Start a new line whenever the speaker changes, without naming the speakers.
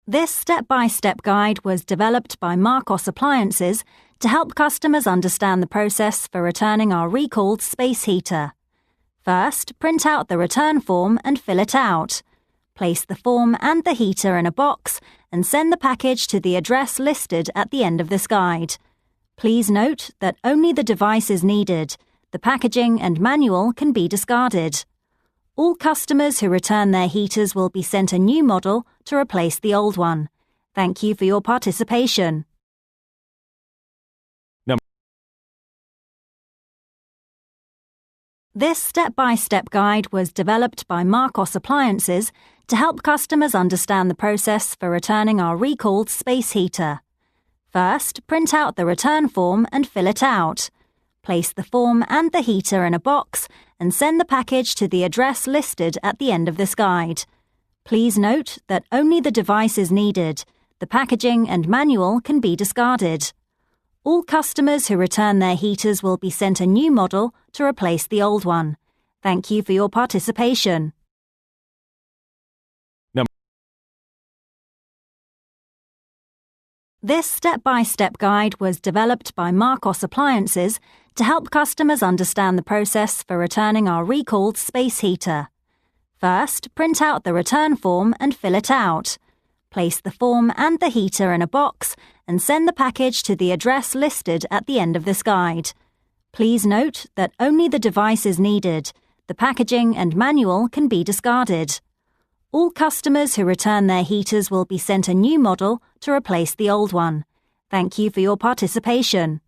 This step-by-step guide was developed by Marcos Appliances to help customers understand the process for returning our recalled space heater. First, print out the return form and fill it out. Place the form and the heater in a box and send the package to the address listed at the end of this guide. Please note that only the device is needed. The packaging and manual can be discarded. All customers who return their heaters will be sent a new model to replace the old one. Thank you for your participation. This step-by-step guide was developed by Marcos Appliances to help customers understand the process for returning our recalled space heater. First, print out the return form and fill it out. Place the form and the heater in a box and send the package to the address listed at the end of this guide. Please note that only the device is needed. The packaging and manual can be discarded. All customers who return their heaters will be sent a new model to replace the old one. Thank you for your participation. This step-by-step guide was developed by Marcos Appliances to help customers understand the process for returning our recalled space heater. First, print out the return form and fill it out. Place the form and the heater in a box and send the package to the address listed at the end of this guide. Please note that only the device is needed. The packaging and manual can be discarded. All customers who return their heaters will be sent a new model to replace the old one. Thank you for your participation.